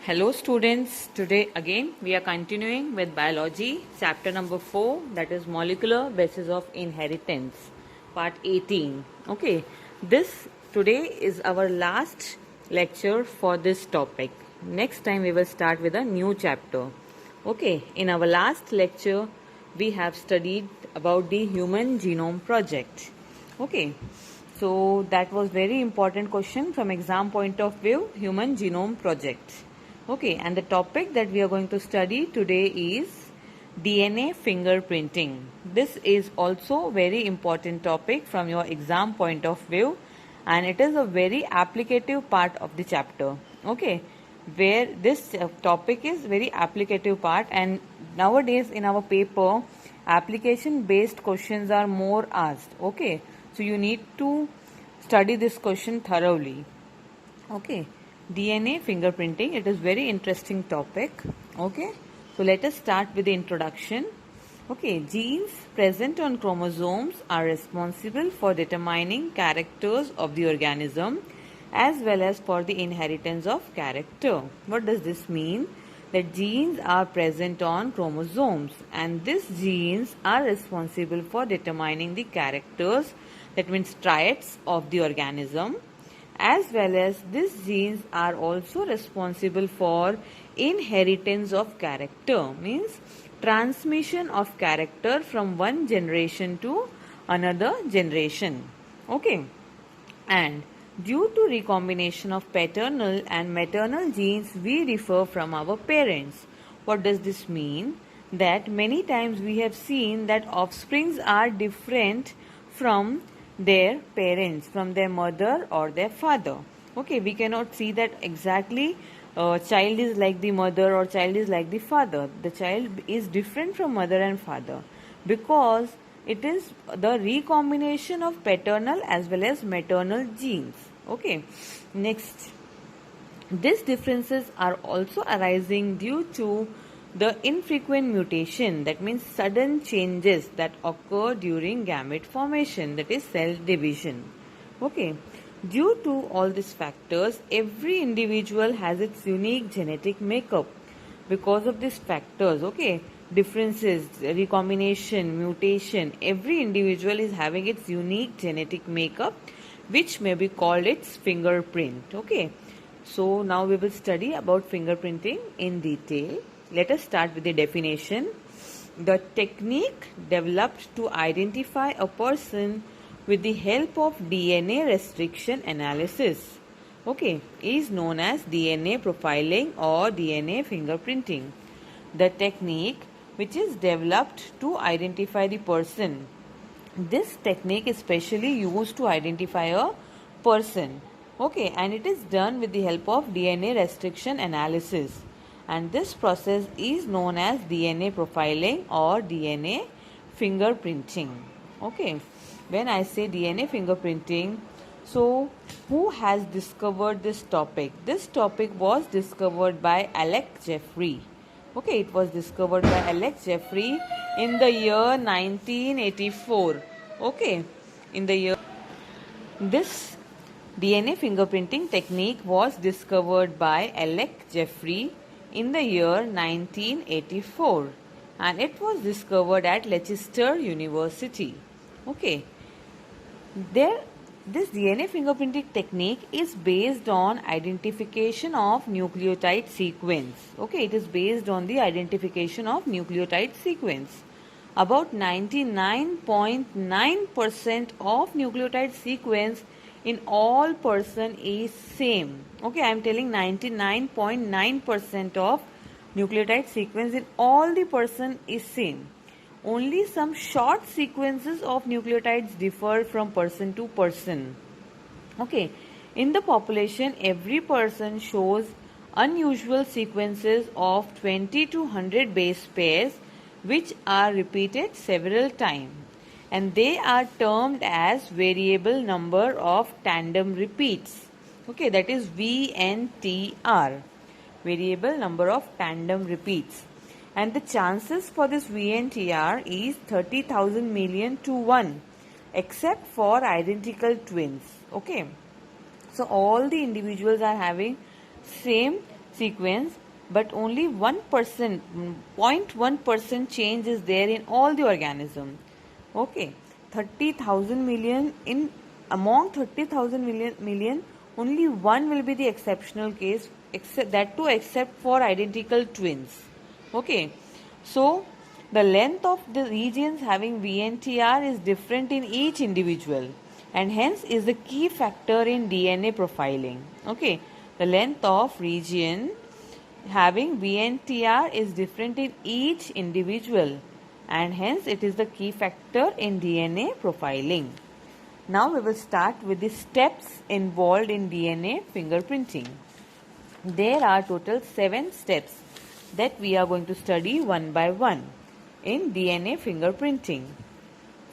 Hello students, today again we are continuing with biology chapter number 4, that is molecular basis of inheritance, part 18. Okay, this today is our last lecture for this topic. Next time we will start with a new chapter. Okay, in our last lecture we have studied about the Human Genome Project. Okay, so that was very important question from exam point of view, Human Genome Project. Okay, and the topic that we are going to study today is DNA fingerprinting. This is also very important topic from your exam point of view, and it is a very applicative part of the chapter. Okay, where this topic is very applicative part, and nowadays in our paper application based questions are more asked. Okay, so you need to study this question thoroughly. Okay, DNA fingerprinting, it is very interesting topic. Okay, so let us start with the introduction. Okay, genes present on chromosomes are responsible for determining characters of the organism as well as for the inheritance of character. What does this mean? That genes are present on chromosomes and these genes are responsible for determining the characters, that means traits of the organism, as well as these genes are also responsible for inheritance of character, means transmission of character from one generation to another generation. Okay, and due to recombination of paternal and maternal genes we differ from our parents. What does this mean? That many times we have seen that offsprings are different from their parents, from their mother or their father. Okay, we cannot see that exactly child is like the mother or child is like the father. The child is different from mother and father because it is the recombination of paternal as well as maternal genes. Okay, next, these differences are also arising due to the infrequent mutation, that means sudden changes that occur during gamete formation, that is cell division. Okay, due to all these factors, every individual has its unique genetic makeup. Because of these factors, okay, differences, recombination, mutation, every individual is having its unique genetic makeup, which may be called its fingerprint. Okay, so now we will study about fingerprinting in detail. Let us start with the definition. The technique developed to identify a person with the help of DNA restriction analysis, okay, is known as DNA profiling or DNA fingerprinting. The technique which is developed to identify the person. This technique is specially used to identify a person. Okay, and it is done with the help of DNA restriction analysis. And this process is known as DNA profiling or DNA fingerprinting. Okay, when I say DNA fingerprinting, so who has discovered this topic? This topic was discovered by Alec Jeffrey. Okay, it was discovered by Alec Jeffrey in the year 1984. Okay, in the year, this DNA fingerprinting technique was discovered by Alec Jeffrey in the year 1984 and it was discovered at Leicester University. Okay, this DNA fingerprinting technique is based on identification of nucleotide sequence. Okay, it is based on the identification of nucleotide sequence. About 99.9% of nucleotide sequence in all person is same. Okay, I am telling 99.9% of nucleotide sequence in all the person is same. Only some short sequences of nucleotides differ from person to person. Okay, in the population every person shows unusual sequences of 20 to 100 base pairs which are repeated several times, and they are termed as variable number of tandem repeats. Okay, that is VNTR, variable number of tandem repeats, and the chances for this VNTR is 30,000 million to 1 except for identical twins. Okay, so all the individuals are having same sequence, but only 1%, 0.1% change is there in all the organism. Okay, 30,000 million in among 30,000 million, only one will be the exceptional case, except that too except for identical twins. Okay, so the length of the regions having VNTR is different in each individual and hence is the key factor in DNA profiling. Okay, the length of region having VNTR is different in each individual and hence it is the key factor in DNA profiling. Now we will start with the steps involved in DNA fingerprinting. There are total 7 steps that we are going to study one by one in DNA fingerprinting.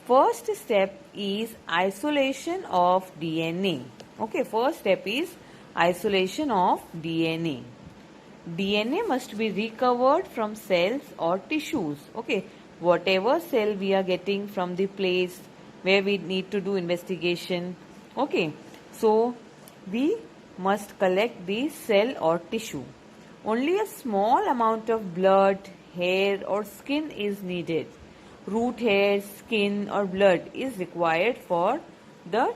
First step is isolation of DNA. Okay, first step is isolation of DNA. DNA must be recovered from cells or tissues. Okay, whatever cell we are getting from the place where we need to do investigation. Okay, so we must collect the cell or tissue. Only a small amount of blood, hair or skin is needed. Root hair, skin or blood is required for the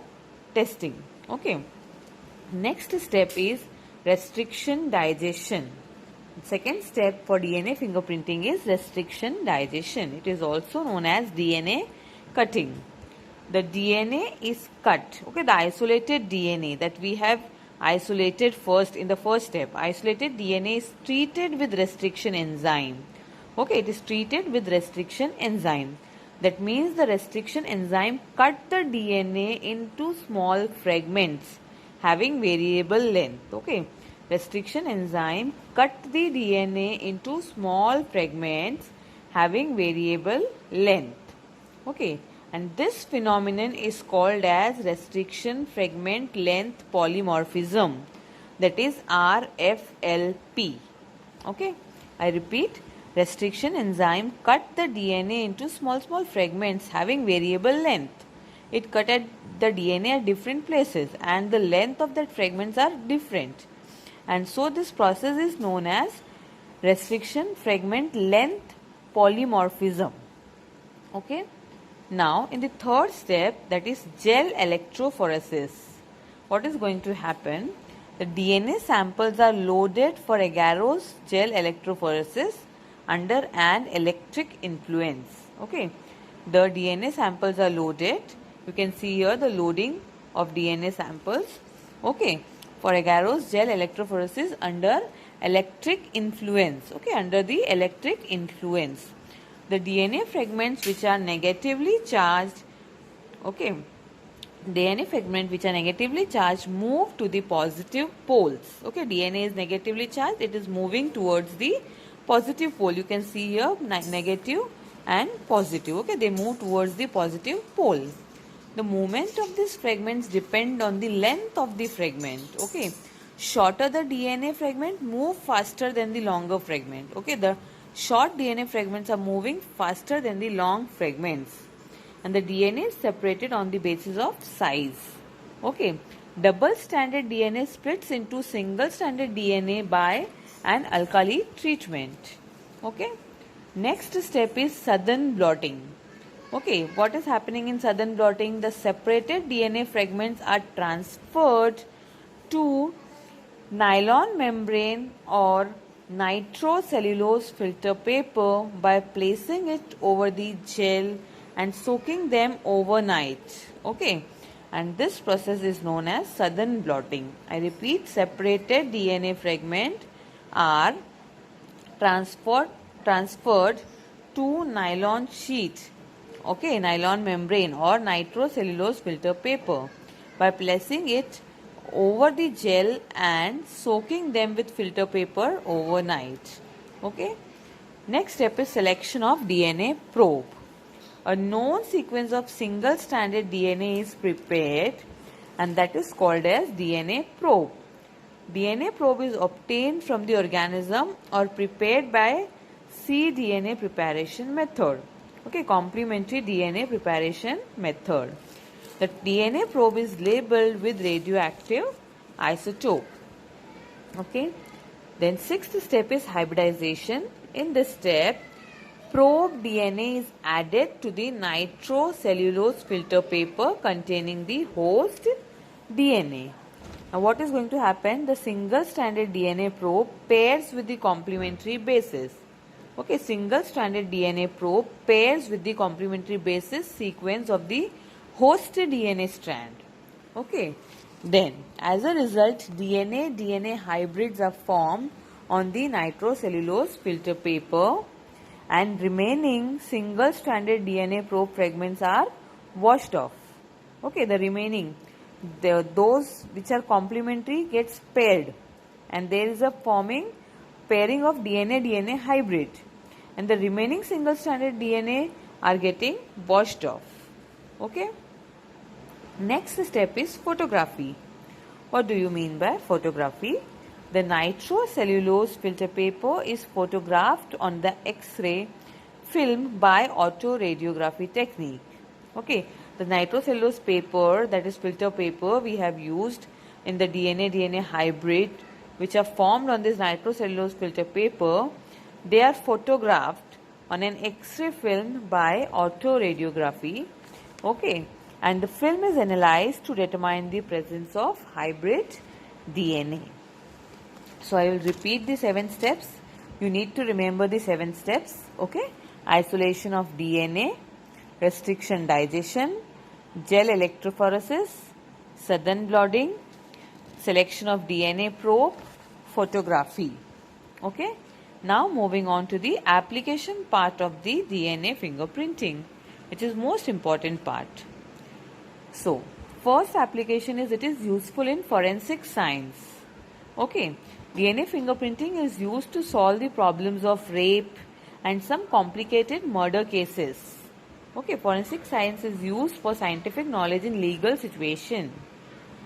testing. Okay. Next step is restriction digestion. Second step for DNA fingerprinting is restriction digestion. It is also known as DNA cutting. The DNA is cut. Okay, the isolated DNA that we have isolated first in the first step. Isolated DNA is treated with restriction enzyme. Okay, it is treated with restriction enzyme. That means the restriction enzyme cut the DNA into small fragments having variable length. Okay, restriction enzyme cut the DNA into small fragments having variable length. Okay, and this phenomenon is called as restriction fragment length polymorphism, that is RFLP. Okay, I repeat, restriction enzyme cut the DNA into small fragments having variable length. It cut at the DNA at different places and the length of that fragments are different. And so this process is known as restriction fragment length polymorphism. Okay. Now in the third step, that is gel electrophoresis, what is going to happen? The DNA samples are loaded for agarose gel electrophoresis under an electric influence. Okay, the DNA samples are loaded. You can see here the loading of DNA samples. Okay, for agarose gel electrophoresis under electric influence. Okay, under the electric influence. The DNA fragments which are negatively charged, okay, DNA fragments which are negatively charged move to the positive poles. Okay, DNA is negatively charged, it is moving towards the positive pole. You can see here negative and positive. Okay, they move towards the positive pole. The movement of these fragments depend on the length of the fragment. Okay, shorter the DNA fragment move faster than the longer fragment. Okay, the short DNA fragments are moving faster than the long fragments. And the DNA is separated on the basis of size. Okay, double-stranded DNA splits into single-stranded DNA by an alkali treatment. Okay, next step is Southern blotting. Okay, what is happening in Southern blotting? The separated DNA fragments are transferred to nylon membrane or nitrocellulose filter paper by placing it over the gel and soaking them overnight. Okay, and this process is known as Southern blotting. I repeat, separated DNA fragment are transferred to nylon sheet, okay, nylon membrane or nitrocellulose filter paper by placing it over the gel and soaking them with filter paper overnight. Okay, next step is selection of DNA probe. A known sequence of single-stranded DNA is prepared and that is called as DNA probe. DNA probe is obtained from the organism or prepared by cDNA preparation method. Okay, complementary DNA preparation method. The DNA probe is labeled with radioactive isotope. Okay, Then sixth step is hybridization. In this step, probe DNA is added to the nitrocellulose filter paper containing the host DNA. Now what is going to happen? The single-stranded DNA probe pairs with the complementary bases. Okay, single-stranded DNA probe pairs with the complementary bases sequence of the host DNA strand. Okay, then as a result, DNA hybrids are formed on the nitrocellulose filter paper, and remaining single-stranded DNA probe fragments are washed off. Okay, the remaining, those which are complementary gets paired, and there is a pairing of DNA hybrid, and the remaining single-stranded DNA are getting washed off. Okay. Next step is photography. What do you mean by photography? The nitrocellulose filter paper is photographed on the X-ray film by autoradiography technique. Okay, the nitrocellulose paper, that is filter paper, we have used in the DNA hybrid which are formed on this nitrocellulose filter paper. They are photographed on an X-ray film by autoradiography. Okay, and the film is analyzed to determine the presence of hybrid DNA. So I will repeat the 7 steps. You need to remember the 7 steps. Okay, isolation of DNA, restriction digestion, gel electrophoresis, sudden blotting, selection of DNA probe, photography. Okay, now moving on to the application part of the DNA fingerprinting, which is most important part. So, first application is it is useful in forensic science. Okay, DNA fingerprinting is used to solve the problems of rape and some complicated murder cases. Okay, forensic science is used for scientific knowledge in legal situation.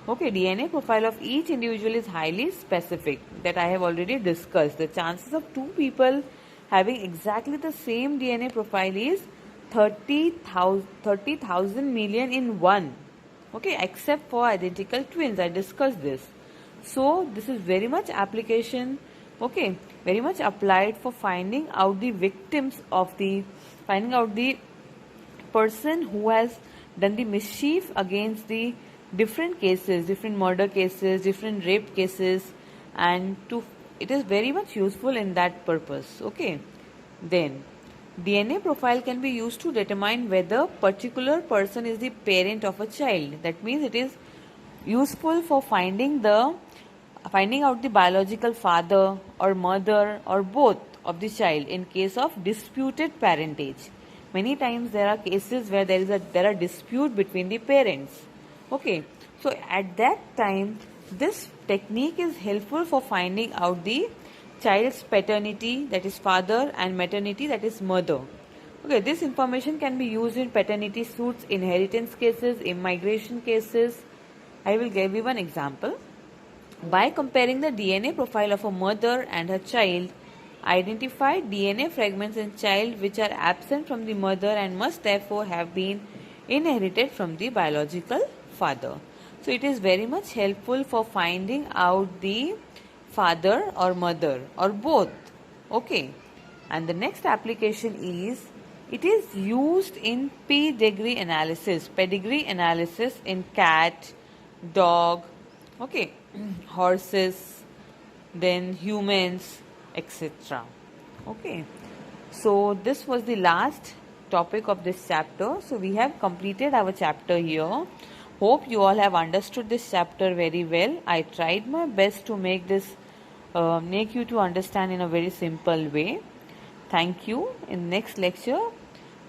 Okay, DNA profile of each individual is highly specific, that I have already discussed. The chances of 2 people having exactly the same DNA profile is 30,000 million in 1. Okay, except for identical twins. I discussed this. So this is very much application, okay, very much applied for finding out the victims of finding out the person who has done the mischief against the different cases, different murder cases, different rape cases, and it is very much useful in that purpose. Okay, then DNA profile can be used to determine whether particular person is the parent of a child. That means it is useful for finding out the biological father or mother or both of the child in case of disputed parentage. Many times there are cases where there are dispute between the parents. Okay, so at that time this technique is helpful for finding out the child's paternity, that is father, and maternity, that is mother. Okay, this information can be used in paternity suits, inheritance cases, immigration cases. I will give you one example. By comparing the DNA profile of a mother and her child, identify DNA fragments in child which are absent from the mother and must therefore have been inherited from the biological father. So it is very much helpful for finding out the father or mother or both. Okay, and the next application is it is used in pedigree analysis in cat, dog, okay, horses, then humans, etc. Okay, so this was the last topic of this chapter. So we have completed our chapter here. Hope you all have understood this chapter very well. I tried my best to make you to understand in a very simple way. Thank you. In next lecture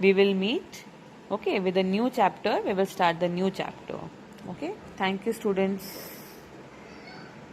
we will meet, okay, with a new chapter. We will start the new chapter. Okay, thank you students.